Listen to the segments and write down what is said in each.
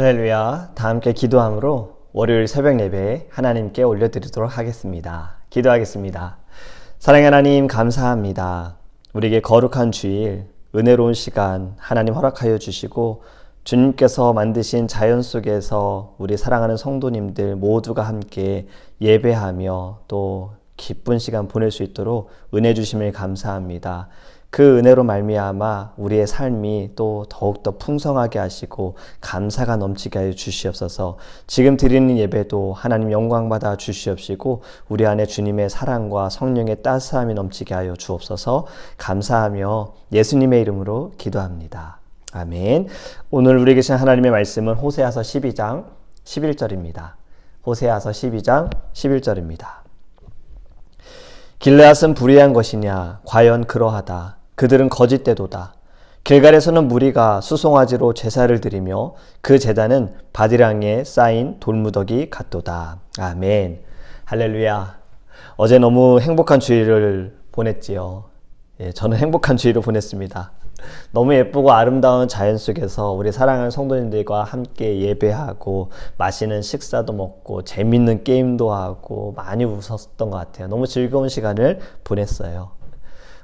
할렐루야. 다 함께 기도함으로 월요일 새벽 예배 하나님께 올려드리도록 하겠습니다. 기도하겠습니다. 사랑의 하나님 감사합니다. 우리에게 거룩한 주일, 은혜로운 시간 하나님 허락하여 주시고 주님께서 만드신 자연 속에서 우리 사랑하는 성도님들 모두가 함께 예배하며 또 기쁜 시간 보낼 수 있도록 은혜 주심을 감사합니다. 그 은혜로 말미암아 우리의 삶이 또 더욱더 풍성하게 하시고 감사가 넘치게 하여 주시옵소서. 지금 드리는 예배도 하나님 영광 받아 주시옵시고 우리 안에 주님의 사랑과 성령의 따스함이 넘치게 하여 주옵소서. 감사하며 예수님의 이름으로 기도합니다. 아멘. 오늘 우리에게 주신 하나님의 말씀은 호세아서 12장 11절입니다. 호세아서 12장 11절입니다. 길르앗은 불의한 것이냐? 과연 그러하다. 그들은 거짓되도다. 길갈에서는 무리가 수송아지로 제사를 드리며 그 제단은 바디랑에 쌓인 돌무더기 같도다. 아멘. 할렐루야. 어제 너무 행복한 주일을 보냈지요. 저는 행복한 주일을 보냈습니다. 너무 예쁘고 아름다운 자연 속에서 우리 사랑하는 성도님들과 함께 예배하고 맛있는 식사도 먹고 재밌는 게임도 하고 많이 웃었던 것 같아요. 너무 즐거운 시간을 보냈어요.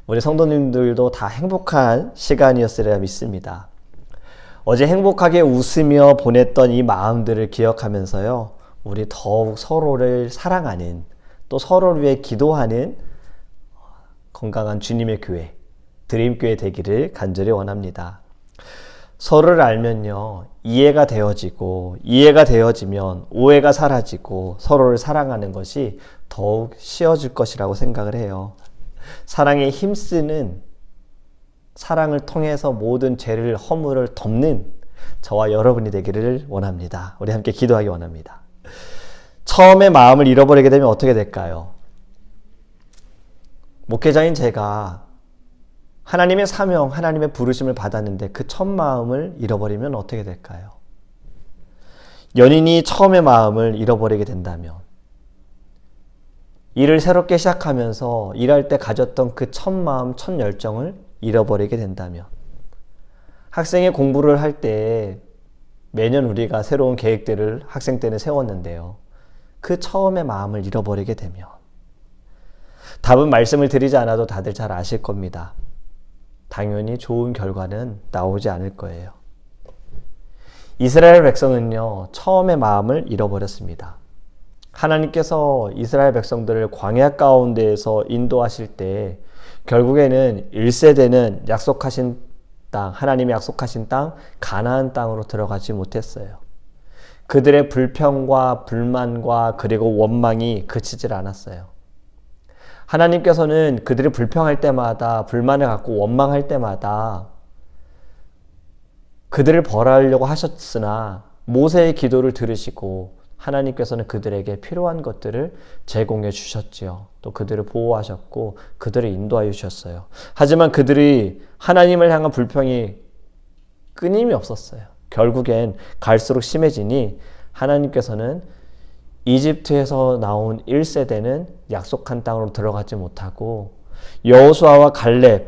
우리 성도님들도 다 행복한 시간이었으리라 믿습니다. 어제 행복하게 웃으며 보냈던 이 마음들을 기억하면서요, 우리 더욱 서로를 사랑하는, 또 서로를 위해 기도하는 건강한 주님의 교회, 드림교회 되기를 간절히 원합니다. 서로를 알면요, 이해가 되어지면 오해가 사라지고 서로를 사랑하는 것이 더욱 쉬워질 것이라고 생각을 해요. 사랑에 힘쓰는, 사랑을 통해서 모든 죄를, 허물을 덮는 저와 여러분이 되기를 원합니다. 우리 함께 기도하기 원합니다. 처음에 마음을 잃어버리게 되면 어떻게 될까요? 목회자인 제가 하나님의 사명, 하나님의 부르심을 받았는데 그 첫 마음을 잃어버리면 어떻게 될까요? 연인이 처음의 마음을 잃어버리게 된다면, 일을 새롭게 시작하면서 일할 때 가졌던 그 첫 마음, 첫 열정을 잃어버리게 된다면, 학생이 공부를 할 때 매년 우리가 새로운 계획들을 학생 때는 세웠는데요, 그 처음의 마음을 잃어버리게 되면, 답은 말씀을 드리지 않아도 다들 잘 아실 겁니다. 당연히 좋은 결과는 나오지 않을 거예요. 이스라엘 백성은요, 처음의 마음을 잃어버렸습니다. 하나님께서 이스라엘 백성들을 광야 가운데에서 인도하실 때 결국에는 1세대는 약속하신 땅, 하나님이 약속하신 땅, 가나안 땅으로 들어가지 못했어요. 그들의 불평과 불만과 그리고 원망이 그치질 않았어요. 하나님께서는 그들이 불평할 때마다, 불만을 갖고 원망할 때마다 그들을 벌하려고 하셨으나 모세의 기도를 들으시고 하나님께서는 그들에게 필요한 것들을 제공해 주셨지요. 또 그들을 보호하셨고 그들을 인도하여 주셨어요. 하지만 그들이 하나님을 향한 불평이 끊임이 없었어요. 결국엔 갈수록 심해지니 하나님께서는 이집트에서 나온 1세대는 약속한 땅으로 들어가지 못하고 여호수아와 갈렙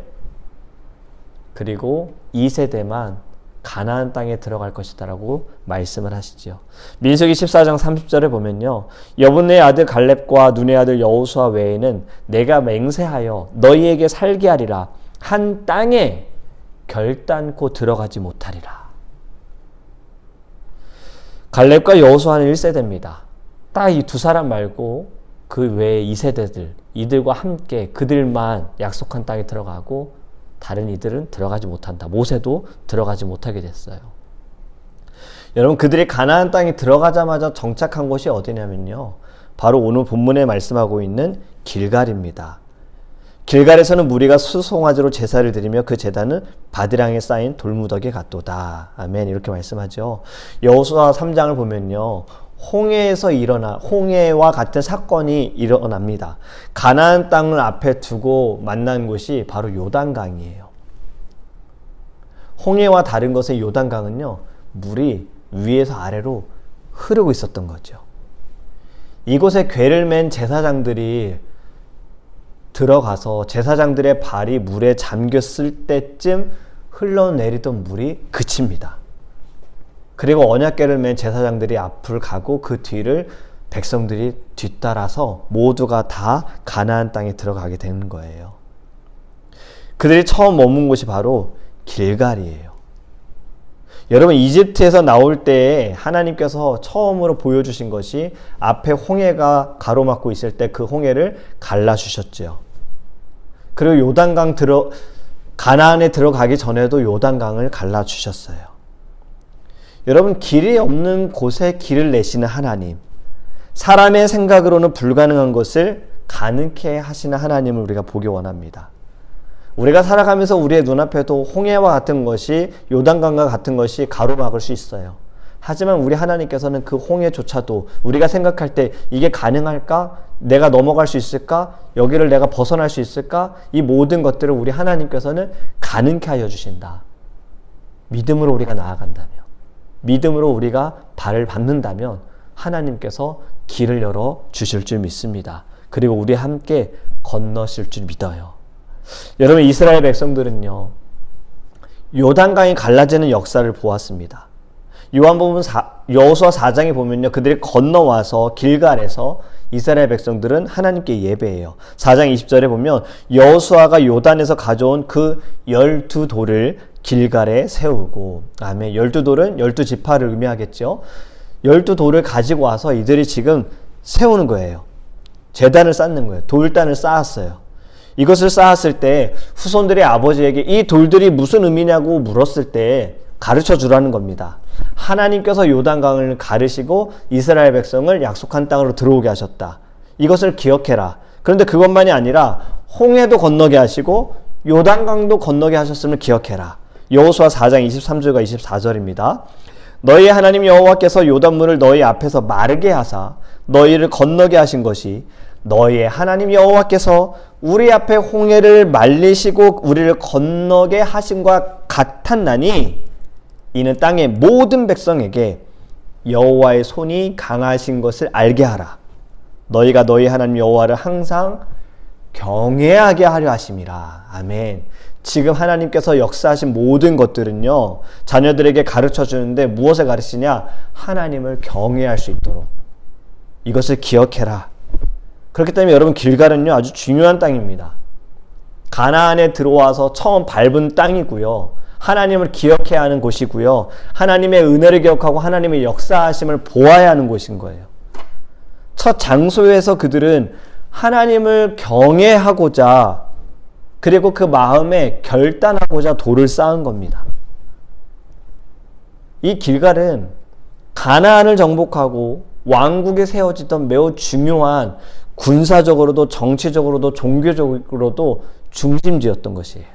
그리고 2세대만 가나안 땅에 들어갈 것이다라고 말씀을 하시죠. 민수기 14장 30절에 보면요, 여분의 아들 갈렙과 눈의 아들 여호수아 외에는 내가 맹세하여 너희에게 살게 하리라. 한 땅에 결단코 들어가지 못하리라. 갈렙과 여호수아는 1세대입니다. 딱 이 두 사람 말고 그 외에 2세대들, 이들과 함께 그들만 약속한 땅에 들어가고 다른 이들은 들어가지 못한다. 모세도 들어가지 못하게 됐어요. 여러분, 그들이 가나안 땅에 들어가자마자 정착한 곳이 어디냐면요, 바로 오늘 본문에 말씀하고 있는 길갈입니다. 길갈에서는 무리가 수송아지로 제사를 드리며 그 제단은 바디랑에 쌓인 돌무더기 같도다. 아멘. 이렇게 말씀하죠. 여호수아 3장을 보면요, 홍해와 같은 사건이 일어납니다. 가나안 땅을 앞에 두고 만난 곳이 바로 요단강이에요. 홍해와 다른 것의 요단강은요, 물이 위에서 아래로 흐르고 있었던 거죠. 이곳에 궤를 맨 제사장들이 들어가서 제사장들의 발이 물에 잠겼을 때쯤 흘러내리던 물이 그칩니다. 그리고 언약궤를 맨 제사장들이 앞을 가고 그 뒤를 백성들이 뒤따라서 모두가 다 가나안 땅에 들어가게 되는 거예요. 그들이 처음 머문 곳이 바로 길갈이에요. 여러분, 이집트에서 나올 때 하나님께서 처음으로 보여주신 것이 앞에 홍해가 가로막고 있을 때 그 홍해를 갈라주셨죠. 그리고 가나안에 들어가기 전에도 요단강을 갈라주셨어요. 여러분, 길이 없는 곳에 길을 내시는 하나님, 사람의 생각으로는 불가능한 것을 가능케 하시는 하나님을 우리가 보기 원합니다. 우리가 살아가면서 우리의 눈앞에도 홍해와 같은 것이, 요단강과 같은 것이 가로막을 수 있어요. 하지만 우리 하나님께서는 그 홍해조차도 우리가 생각할 때 이게 가능할까? 내가 넘어갈 수 있을까? 여기를 내가 벗어날 수 있을까? 이 모든 것들을 우리 하나님께서는 가능케 하여 주신다. 믿음으로 우리가 나아간다면, 믿음으로 우리가 발을 밟는다면 하나님께서 길을 열어 주실 줄 믿습니다. 그리고 우리 함께 건너실 줄 믿어요. 여러분, 이스라엘 백성들은요, 요단강이 갈라지는 역사를 보았습니다. 요한복음 여호수아 4장에 보면요, 그들이 건너와서 길갈에서 이스라엘 백성들은 하나님께 예배해요. 4장 20절에 보면 여호수아가 요단에서 가져온 그 12돌을 길갈에 세우고, 아멘. 12돌은 12지파를 의미하겠죠. 12돌을 가지고 와서 이들이 지금 세우는 거예요. 제단을 쌓는 거예요. 돌단을 쌓았어요. 이것을 쌓았을 때 후손들의 아버지에게 이 돌들이 무슨 의미냐고 물었을 때 가르쳐 주라는 겁니다. 하나님께서 요단강을 가르시고 이스라엘 백성을 약속한 땅으로 들어오게 하셨다. 이것을 기억해라. 그런데 그것만이 아니라 홍해도 건너게 하시고 요단강도 건너게 하셨음을 기억해라. 여호수아 4장 23절과 24절입니다. 너희 하나님 여호와께서 요단물을 너희 앞에서 마르게 하사 너희를 건너게 하신 것이 너희의 하나님 여호와께서 우리 앞에 홍해를 말리시고 우리를 건너게 하심과 같았나니 이는 땅의 모든 백성에게 여호와의 손이 강하신 것을 알게 하라. 너희가 너희 하나님 여호와를 항상 경외하게 하려 하심이라. 아멘. 지금 하나님께서 역사하신 모든 것들은요, 자녀들에게 가르쳐 주는데 무엇을 가르치냐? 하나님을 경외할 수 있도록. 이것을 기억해라. 그렇기 때문에 여러분, 길갈은요, 아주 중요한 땅입니다. 가나안에 들어와서 처음 밟은 땅이고요. 하나님을 기억해야 하는 곳이고요. 하나님의 은혜를 기억하고 하나님의 역사하심을 보아야 하는 곳인 거예요. 첫 장소에서 그들은 하나님을 경외하고자, 그리고 그 마음에 결단하고자 돌을 쌓은 겁니다. 이 길갈은 가나안을 정복하고 왕국에 세워지던 매우 중요한 군사적으로도 정치적으로도 종교적으로도 중심지였던 것이에요.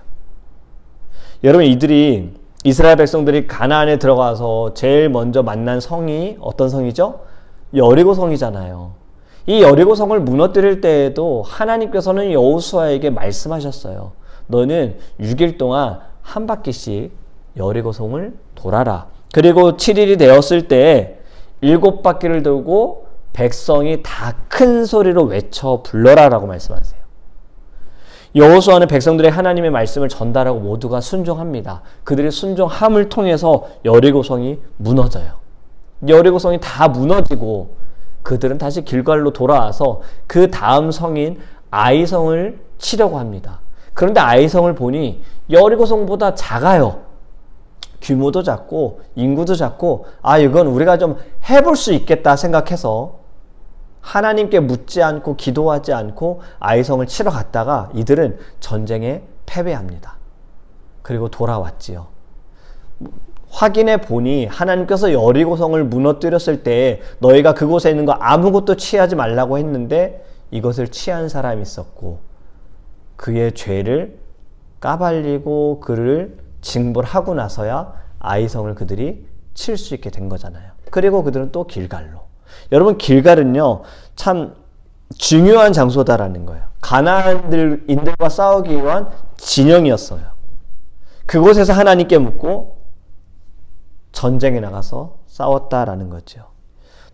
여러분, 이스라엘 백성들이 가나안에 들어가서 제일 먼저 만난 성이 어떤 성이죠? 여리고 성이잖아요. 이 여리고 성을 무너뜨릴 때에도 하나님께서는 여호수아에게 말씀하셨어요. 너는 6일 동안 한 바퀴씩 여리고 성을 돌아라. 그리고 7일이 되었을 때 7바퀴를 돌고 백성이 다 큰 소리로 외쳐 불러라라고 말씀하세요. 여호수아는 백성들의 하나님의 말씀을 전달하고 모두가 순종합니다. 그들의 순종함을 통해서 여리고성이 무너져요. 여리고성이 다 무너지고 그들은 다시 길갈로 돌아와서 그 다음 성인 아이성을 치려고 합니다. 그런데 아이성을 보니 여리고성보다 작아요. 규모도 작고 인구도 작고, 이건 우리가 좀 해볼 수 있겠다 생각해서 하나님께 묻지 않고 기도하지 않고 아이성을 치러 갔다가 이들은 전쟁에 패배합니다. 그리고 돌아왔지요. 확인해 보니 하나님께서 여리고성을 무너뜨렸을 때 너희가 그곳에 있는 거 아무것도 취하지 말라고 했는데 이것을 취한 사람이 있었고 그의 죄를 까발리고 그를 징벌하고 나서야 아이성을 그들이 칠 수 있게 된 거잖아요. 그리고 그들은 또 길갈로. 여러분, 길갈은요 참 중요한 장소다라는 거예요. 가나안인들과 싸우기 위한 진영이었어요. 그곳에서 하나님께 묻고 전쟁에 나가서 싸웠다라는 거죠.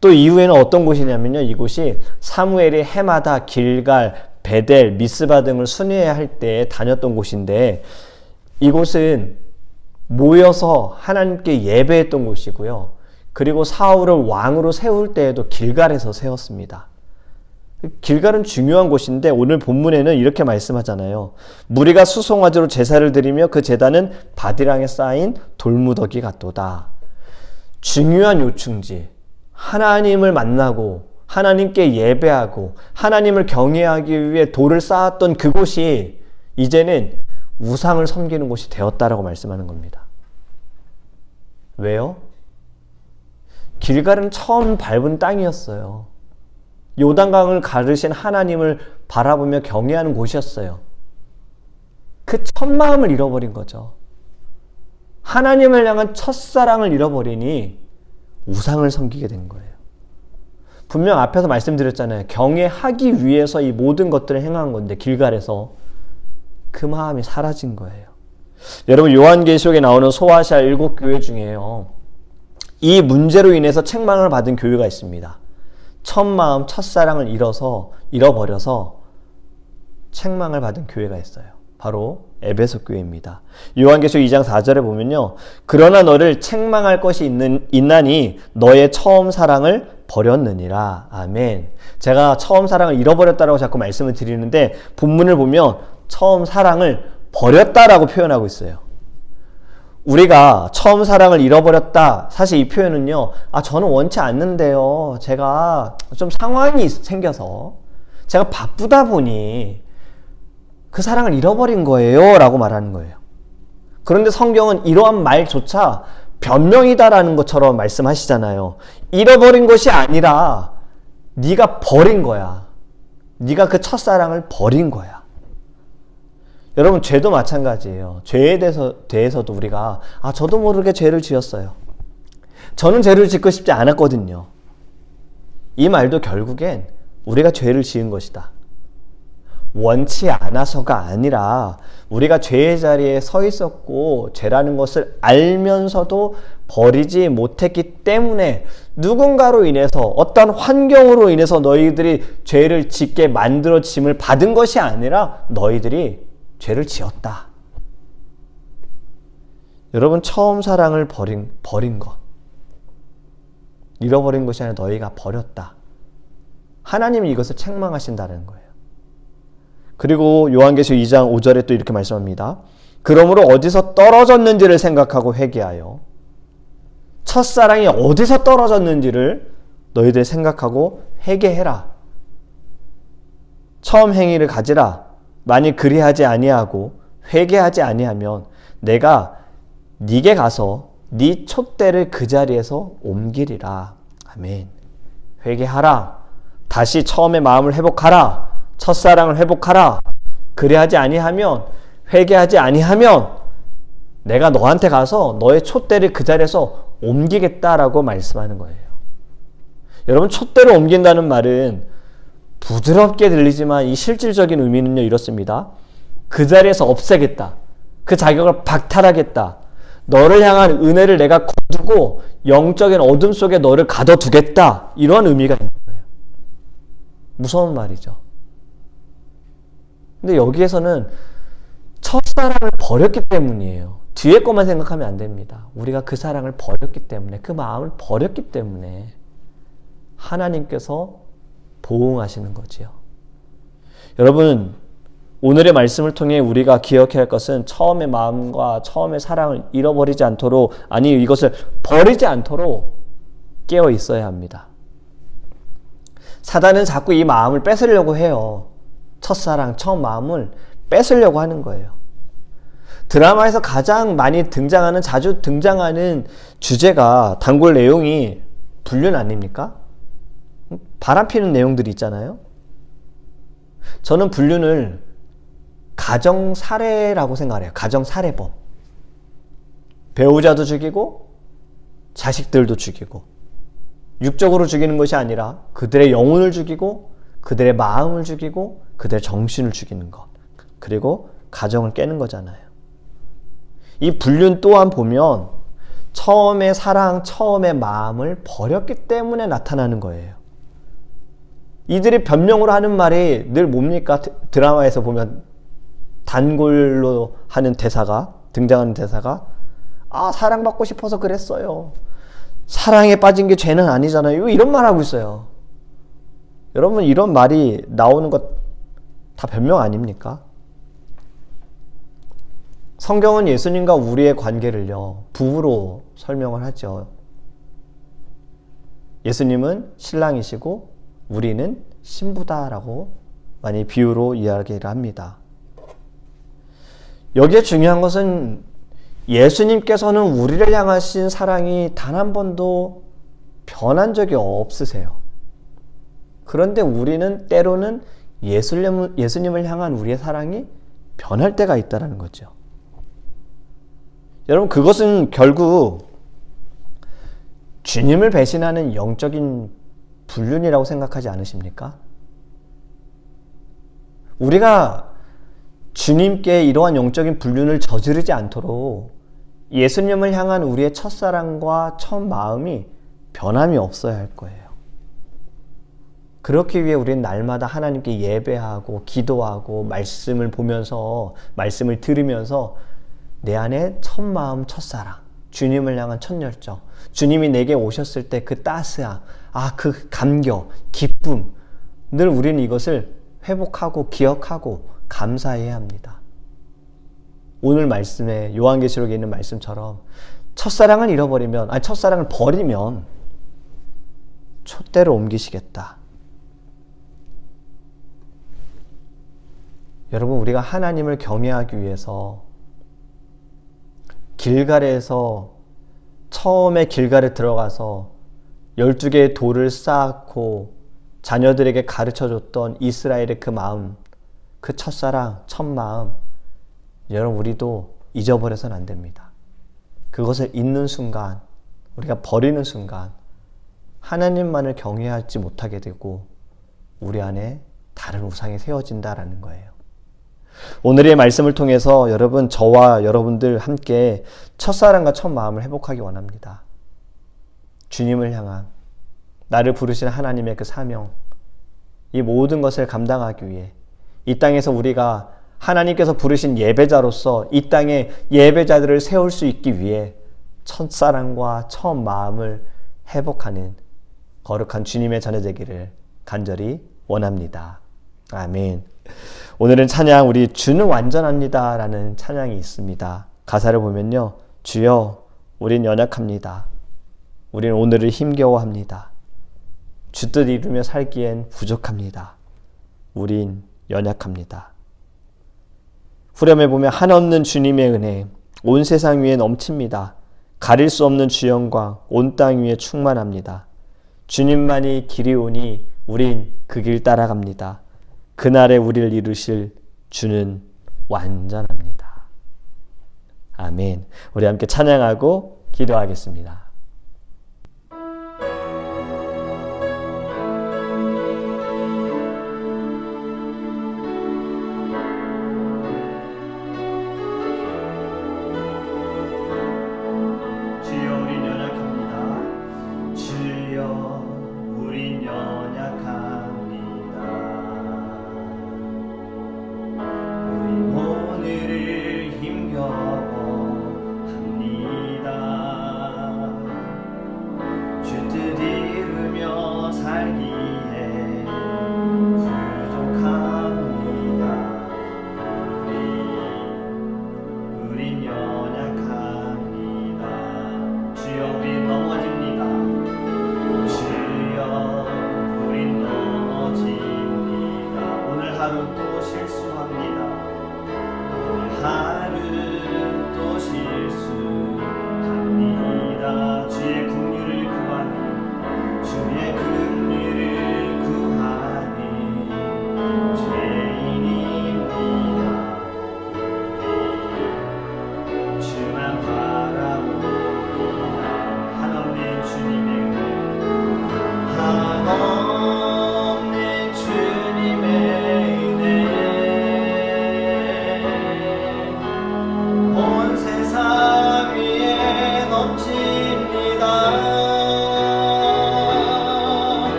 또 이후에는 어떤 곳이냐면요, 이곳이 사무엘이 해마다 길갈, 베델, 미스바 등을 순회할 때 다녔던 곳인데 이곳은 모여서 하나님께 예배했던 곳이고요. 그리고 사울을 왕으로 세울 때에도 길갈에서 세웠습니다. 길갈은 중요한 곳인데 오늘 본문에는 이렇게 말씀하잖아요. 무리가 수송아지로 제사를 드리며 그 제단은 바디랑에 쌓인 돌무더기 같도다. 중요한 요충지, 하나님을 만나고 하나님께 예배하고 하나님을 경외하기 위해 돌을 쌓았던 그곳이 이제는 우상을 섬기는 곳이 되었다라고 말씀하는 겁니다. 왜요? 길갈은 처음 밟은 땅이었어요. 요단강을 가르신 하나님을 바라보며 경외하는 곳이었어요. 그 첫 마음을 잃어버린 거죠. 하나님을 향한 첫사랑을 잃어버리니 우상을 섬기게 된 거예요. 분명 앞에서 말씀드렸잖아요. 경외하기 위해서 이 모든 것들을 행한 건데 길갈에서 그 마음이 사라진 거예요. 여러분 요한계시록에 나오는 소아시아 7교회 중에요. 이 문제로 인해서 책망을 받은 교회가 있습니다. 첫 마음, 첫사랑을 잃어버려서 책망을 받은 교회가 있어요. 바로 에베소 교회입니다. 요한계시록 2장 4절에 보면요. 그러나 너를 책망할 것이 있나니 너의 처음 사랑을 버렸느니라. 아멘. 제가 처음 사랑을 잃어버렸다라고 자꾸 말씀을 드리는데 본문을 보면 처음 사랑을 버렸다라고 표현하고 있어요. 우리가 처음 사랑을 잃어버렸다. 사실 이 표현은요. 저는 원치 않는데요. 제가 좀 상황이 생겨서 제가 바쁘다 보니 그 사랑을 잃어버린 거예요. 라고 말하는 거예요. 그런데 성경은 이러한 말조차 변명이다라는 것처럼 말씀하시잖아요. 잃어버린 것이 아니라 네가 버린 거야. 네가 그 첫사랑을 버린 거야. 여러분 죄도 마찬가지예요. 죄에 대해서도 우리가 저도 모르게 죄를 지었어요. 저는 죄를 짓고 싶지 않았거든요. 이 말도 결국엔 우리가 죄를 지은 것이다. 원치 않아서가 아니라 우리가 죄의 자리에 서 있었고 죄라는 것을 알면서도 버리지 못했기 때문에 누군가로 인해서 어떤 환경으로 인해서 너희들이 죄를 짓게 만들어짐을 받은 것이 아니라 너희들이 죄를 지었다. 여러분 처음 사랑을 버린 것, 잃어버린 것이 아니라 너희가 버렸다. 하나님이 이것을 책망하신다는 거예요. 그리고 요한계시록 2장 5절에 또 이렇게 말씀합니다. 그러므로 어디서 떨어졌는지를 생각하고 회개하여 첫사랑이 어디서 떨어졌는지를 너희들 생각하고 회개해라. 처음 행위를 가지라. 만일 그리하지 아니하고 회개하지 아니하면 내가 네게 가서 네 촛대를 그 자리에서 옮기리라. 아멘. 회개하라. 다시 처음의 마음을 회복하라. 첫사랑을 회복하라. 그리하지 아니하면 회개하지 아니하면 내가 너한테 가서 너의 촛대를 그 자리에서 옮기겠다라고 말씀하는 거예요. 여러분 촛대를 옮긴다는 말은 부드럽게 들리지만 이 실질적인 의미는요 이렇습니다. 그 자리에서 없애겠다. 그 자격을 박탈하겠다. 너를 향한 은혜를 내가 거두고 영적인 어둠 속에 너를 가둬두겠다. 이런 의미가 있는 거예요. 무서운 말이죠. 근데 여기에서는 첫사랑을 버렸기 때문이에요. 뒤에 것만 생각하면 안 됩니다. 우리가 그 사랑을 버렸기 때문에, 그 마음을 버렸기 때문에 하나님께서 보응하시는 거지요. 여러분, 오늘의 말씀을 통해 우리가 기억해야 할 것은 처음의 마음과 처음의 사랑을 잃어버리지 않도록, 아니 이것을 버리지 않도록 깨어 있어야 합니다. 사단은 자꾸 이 마음을 뺏으려고 해요. 첫사랑, 처음 마음을 뺏으려고 하는 거예요. 드라마에서 가장 많이 등장하는, 자주 등장하는 주제가, 단골 내용이 불륜 아닙니까? 바람피는 내용들이 있잖아요. 저는 불륜을 가정살해라고 생각해요. 가정살해범. 배우자도 죽이고 자식들도 죽이고, 육적으로 죽이는 것이 아니라 그들의 영혼을 죽이고 그들의 마음을 죽이고 그들의 정신을 죽이는 것, 그리고 가정을 깨는 거잖아요. 이 불륜 또한 보면 처음의 사랑, 처음의 마음을 버렸기 때문에 나타나는 거예요. 이들이 변명으로 하는 말이 늘 뭡니까? 드라마에서 보면 단골로 하는 대사가, 등장하는 대사가 사랑받고 싶어서 그랬어요. 사랑에 빠진 게 죄는 아니잖아요. 이런 말 하고 있어요. 여러분, 이런 말이 나오는 것 다 변명 아닙니까? 성경은 예수님과 우리의 관계를요, 부부로 설명을 하죠. 예수님은 신랑이시고 우리는 신부다라고 많이 비유로 이야기를 합니다. 여기에 중요한 것은 예수님께서는 우리를 향하신 사랑이 단 한 번도 변한 적이 없으세요. 그런데 우리는 때로는 예수님을 향한 우리의 사랑이 변할 때가 있다는 거죠. 여러분, 그것은 결국 주님을 배신하는 영적인 불륜이라고 생각하지 않으십니까? 우리가 주님께 이러한 영적인 불륜을 저지르지 않도록 예수님을 향한 우리의 첫사랑과 첫 마음이 변함이 없어야 할 거예요. 그렇기 위해 우리는 날마다 하나님께 예배하고 기도하고 말씀을 보면서, 말씀을 들으면서 내 안에 첫 마음, 첫사랑, 주님을 향한 첫 열정, 주님이 내게 오셨을 때 그 따스함, 그 감격, 기쁨, 늘 우리는 이것을 회복하고 기억하고 감사해야 합니다. 오늘 말씀에 요한계시록에 있는 말씀처럼 첫사랑을 잃어버리면, 첫사랑을 버리면 촛대로 옮기시겠다. 여러분, 우리가 하나님을 경외하기 위해서 길갈에서, 처음에 길갈에 들어가서 12개의 돌을 쌓고 자녀들에게 가르쳐줬던 이스라엘의 그 마음, 그 첫사랑, 첫 마음, 여러분, 우리도 잊어버려서는 안 됩니다. 그것을 잊는 순간, 우리가 버리는 순간 하나님만을 경외하지 못하게 되고 우리 안에 다른 우상이 세워진다라는 거예요. 오늘의 말씀을 통해서 여러분, 저와 여러분들 함께 첫사랑과 첫 마음을 회복하기 원합니다. 주님을 향한, 나를 부르신 하나님의 그 사명, 이 모든 것을 감당하기 위해 이 땅에서 우리가 하나님께서 부르신 예배자로서 이 땅에 예배자들을 세울 수 있기 위해 첫사랑과 첫 마음을 회복하는 거룩한 주님의 자녀 되기를 간절히 원합니다. 아멘. 오늘은 찬양, 우리 주는 완전합니다 라는 찬양이 있습니다. 가사를 보면요, 주여 우린 연약합니다. 우린 오늘을 힘겨워합니다. 주 뜻 이루며 살기엔 부족합니다. 우린 연약합니다. 후렴에 보면 한없는 주님의 은혜, 온 세상 위에 넘칩니다. 가릴 수 없는 주 영광, 온 땅 위에 충만합니다. 주님만이 길이 오니 우린 그 길 따라갑니다. 그날에 우리를 이루실 주는 완전합니다. 아멘. 우리 함께 찬양하고 기도하겠습니다.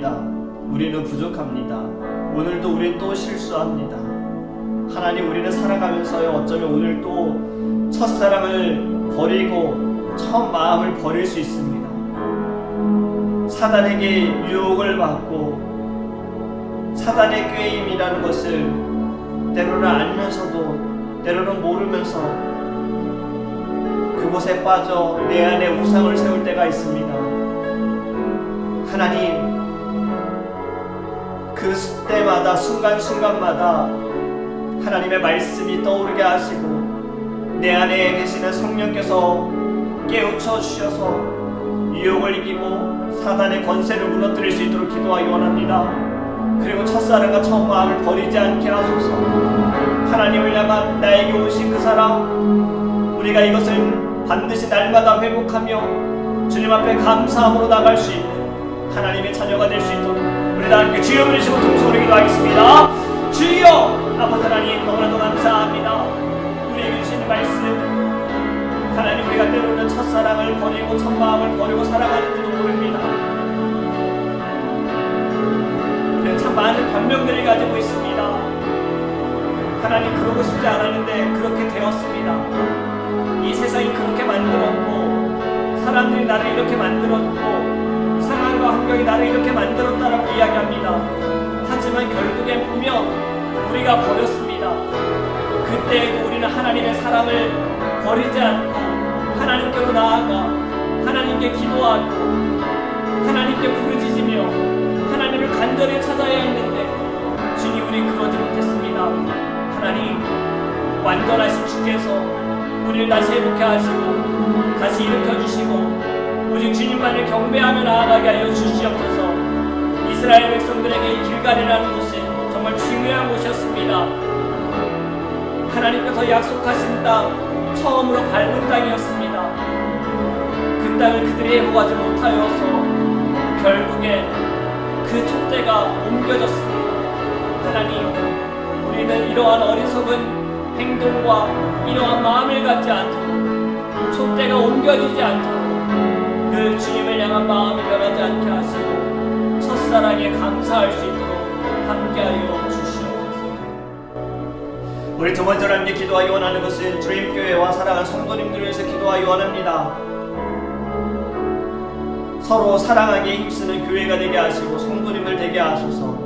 아닙니다. 우리는 부족합니다. 오늘도 우리는 또 실수합니다. 하나님, 우리는 살아가면서요, 어쩌면 오늘 또 첫사랑을 버리고 처음 마음을 버릴 수 있습니다. 사단에게 유혹을 받고 사단의 꾀임이라는 것을 때로는 알면서도 때로는 모르면서 그곳에 빠져 내 안에 우상을 세울 때가 있습니다. 하나님, 그 때마다 순간순간마다 하나님의 말씀이 떠오르게 하시고 내 안에 계시는 성령께서 깨우쳐 주셔서 유혹을 이기고 사단의 권세를 무너뜨릴 수 있도록 기도하기 원합니다. 그리고 첫사랑과 처음 마음을 버리지 않게 하소서. 하나님을 향한 나에게 오신 그 사랑, 우리가 이것을 반드시 날마다 회복하며 주님 앞에 감사함으로 나갈 수 있는 하나님의 자녀가 될 수 있도록 우리 다 함께 주여 부르시고 통성으로 기도하겠습니다. 주여! 아버지 하나님, 너무나도 감사합니다. 우리에게 주시는 말씀, 하나님, 우리가 때로는 첫사랑을 버리고 첫마음을 버리고 살아가는지도 모릅니다. 우리는 참 많은 변명들을 가지고 있습니다. 하나님, 그러고 싶지 않았는데 그렇게 되었습니다. 이 세상이 그렇게 만들었고 사람들이 나를 이렇게 만들었고 상황과 환경이 나를 이렇게 만들었다라고 이야기합니다. 하지만 결국에 보면 우리가 버렸습니다. 그때에도 우리는 하나님의 사랑을 버리지 않고 하나님께로 나아가 하나님께 기도하고 하나님께 부르짖으며 하나님을 간절히 찾아야 했는데 주님, 우리 그러지 못했습니다. 하나님, 완전하신 주께서 우리를 다시 회복해 하시고 다시 일으켜 주시고 오직 주님만을 경배하며 나아가게 하여 주시옵소서. 이스라엘 백성들에게 이 길갈이라는 곳은 정말 중요한 곳이었습니다. 하나님께서 약속하신 땅, 처음으로 밟은 땅이었습니다. 그 땅을 그들이 회복하지 못하여서 결국에 그 촛대가 옮겨졌습니다. 하나님, 우리는 이러한 어리석은 행동과 이러한 마음을 갖지 않도록 촛대가 옮겨지지 않도록 늘 주님을 향한 마음이 변하지 않게 하시고 첫사랑에 감사할 수 있도록 함께하여 주시옵소서. 우리 두 번째로 함께 기도하기 원하는 것은 드림교회와 사랑하는 성도님들을 위해서 기도하기 원합니다. 서로 사랑하기에 힘쓰는 교회가 되게 하시고 성도님들 되게 하소서.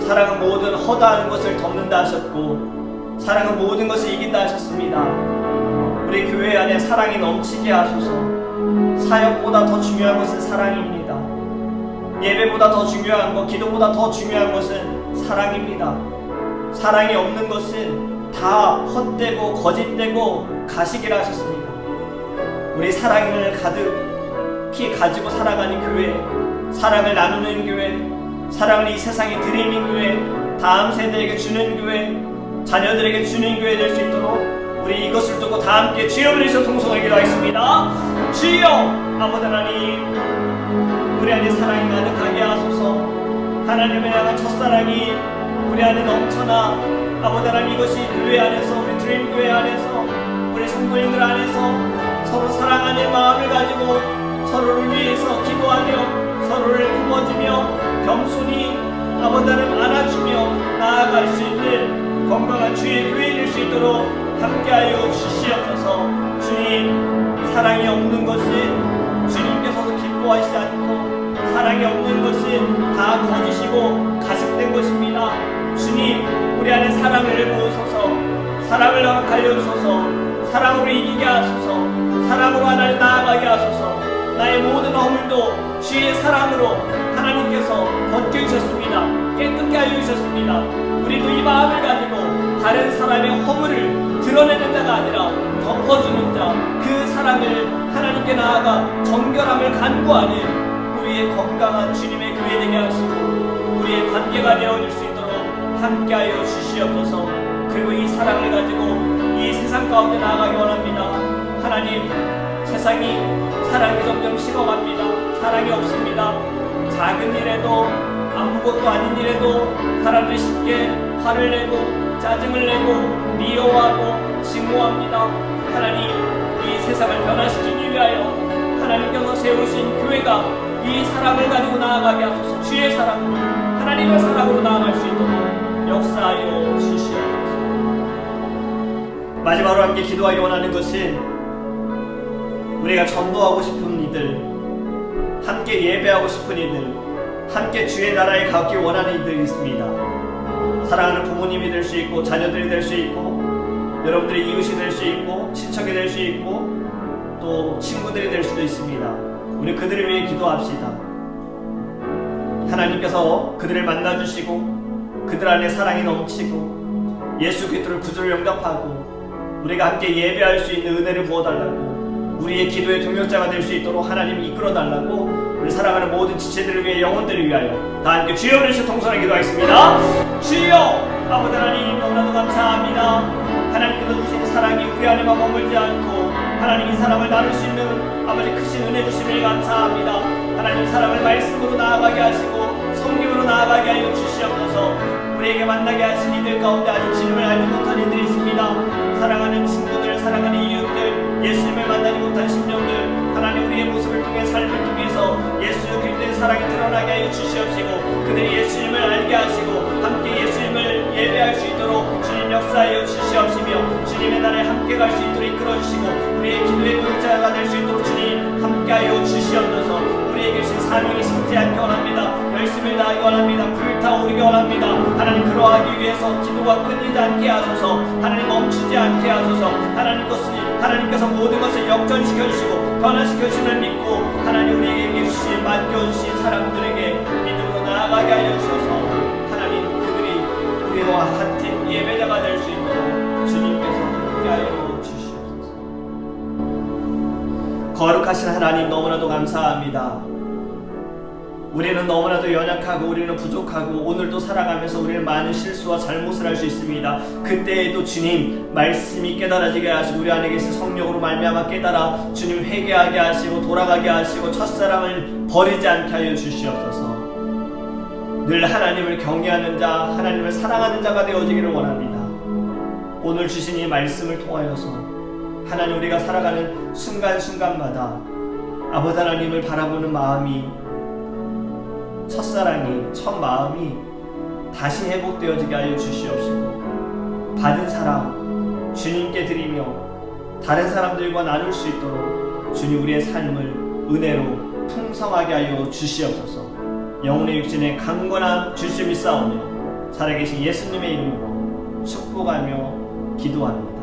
사랑은 모든 허다한 것을 덮는다 하셨고 사랑은 모든 것을 이긴다 하셨습니다. 우리 교회 안에 사랑이 넘치게 하소서. 사역보다 더 중요한 것은 사랑입니다. 예배보다 더 중요한 것, 기도보다 더 중요한 것은 사랑입니다. 사랑이 없는 것은 다 헛되고 거짓되고 가식이라 하셨습니다. 우리 사랑을 가득히 가지고 살아가는 교회, 사랑을 나누는 교회, 사랑을 이 세상에 드리는 교회, 다음 세대에게 주는 교회, 자녀들에게 주는 교회 될 수 있도록 우리 이것을 두고 다 함께 주여 부르셔서 통성을 기도하겠습니다. 주여! 아버지 하나님, 우리 안에 사랑이 가득하게 하소서. 하나님을 향한 첫사랑이 우리 안에 넘쳐나 아버지 하나님, 이것이 교회 안에서, 우리 드림교회 안에서, 우리 성도님들 안에서 서로 사랑하는 마음을 가지고 서로를 위해서 기도하며 서로를 품어주며 겸손히 아버지 하나님 안아주며 나아갈 수 있는 건강한 주의 교회 될 수 있도록 함께하여 주시옵소서. 주님, 사랑이 없는 것은 주님께서도 기뻐하시지 않고 사랑이 없는 것은 다 거짓이고 가식된 것입니다. 주님, 우리 안에 사랑을 부으소서. 사랑을 허락하여 주소서. 사랑으로 이기게 하소서. 사랑으로 하나님 나아가게 하소서. 나의 모든 허물도 주의 사랑으로 하나님께서 벗겨주셨습니다. 깨끗게 하여 주셨습니다. 우리도 이 마음을 가지고 다른 사람의 허물을 드러내는 자가 아니라 덮어주는 자, 그 사랑을 하나님께 나아가 정결함을 간구하는 우리의 건강한 주님의 교회 되게 하시고 우리의 관계가 되어질 수 있도록 함께하여 주시옵소서. 그리고 이 사랑을 가지고 이 세상 가운데 나아가기 원합니다. 하나님, 세상이 사랑이 점점 식어갑니다. 사랑이 없습니다. 작은 일에도 아무것도 아닌 일에도 사람들이 쉽게 화를 내고 짜증을 내고 미워하고 증오합니다. 하나님, 이 세상을 변화시키기 위하여 하나님께서 세우신 교회가 이 사랑을 가지고 나아가게 하소서. 주의 사랑으로, 하나님의 사랑으로 나아갈 수 있도록 역사하여 주시옵소서. 마지막으로 함께 기도하기 원하는 것은 우리가 전도하고 싶은 이들, 함께 예배하고 싶은 이들, 함께 주의 나라에 가기 원하는 이들이 있습니다. 사랑하는 부모님이 될 수 있고, 자녀들이 될 수 있고, 여러분들의 이웃이 될 수 있고, 친척이 될 수 있고, 또 친구들이 될 수도 있습니다. 우리 그들을 위해 기도합시다. 하나님께서 그들을 만나주시고 그들 안에 사랑이 넘치고 예수 그리스도를 구주로 영접하고 우리가 함께 예배할 수 있는 은혜를 부어달라고, 우리의 기도의 동역자가 될 수 있도록 하나님 이끌어달라고, 우리 사랑하는 모든 지체들을 위해, 영혼들을 위하여 다 함께 주여 부르시고 통성하게 기도하겠습니다. 주여 아버지 하나님, 너무나도 감사합니다. 하나님께서 주신 사랑이 우리 안에만 머물지 않고 하나님 이 사랑을 나눌 수 있는 아버지 크신 은혜 주심을 감사합니다. 하나님 사랑을 말씀으로 나아가게 하시고 성경으로 나아가게 하여 주시옵소서. 우리에게 만나게 하신 이들 가운데 아직 주님을 알지 못한 이들이 있습니다. 사랑하는 친구들, 사랑하는 이웃들, 예수님을 만나지 못한 심령들, 하나님 우리의 모습을 통해, 삶을 통해서 예수 그리스도의 사랑이 드러나게 하여 주시옵시고 그들이 예수님을 알게 하시고 함께 예수님을 예배할 수 있도록 주님 역사하여 주시옵시며 주님의 나라에 함께 갈 수 있도록 이끌어주시고 우리의 기도의 동역자가 될 수 있도록 주님 함께하여 주시옵소서. 우리에게 주신 사명이 식지 않게 원합니다. 열심을 다하기 원합니다. 불타오르기 원합니다. 하나님 그러하기 위해서 기도가 끊이지 않게 하소서. 하나님 멈추지 않게 하소서. 하나님께서 모든 것을 역전시켜 주시고 변화시켜 주심을 믿고 하나님 우리에게 주신, 맡겨주신 사람들에게 믿음으로 나아가게 하여 주셔서 하나님 그들이 우리와 같은 예배자가 될 수 있도록 주님께서 함께하여 주시옵소서. 거룩하신 하나님, 너무나도 감사합니다. 우리는 너무나도 연약하고 우리는 부족하고 오늘도 살아가면서 우리는 많은 실수와 잘못을 할 수 있습니다. 그때에도 주님 말씀이 깨달아지게 하시고 우리 안에 계신 성령으로 말미암아 깨달아 주님 회개하게 하시고 돌아가게 하시고 첫사랑을 버리지 않게 하여 주시옵소서. 늘 하나님을 경외하는 자, 하나님을 사랑하는 자가 되어지기를 원합니다. 오늘 주신 이 말씀을 통하여서 하나님 우리가 살아가는 순간순간마다 아버지 하나님을 바라보는 마음이, 첫사랑이, 첫 마음이 다시 회복되어지게 하여 주시옵시고 받은 사랑 주님께 드리며 다른 사람들과 나눌 수 있도록 주님 우리의 삶을 은혜로 풍성하게 하여 주시옵소서. 영혼의 육신의 강건함 주시옵소서. 살아계신 예수님의 이름으로 축복하며 기도합니다.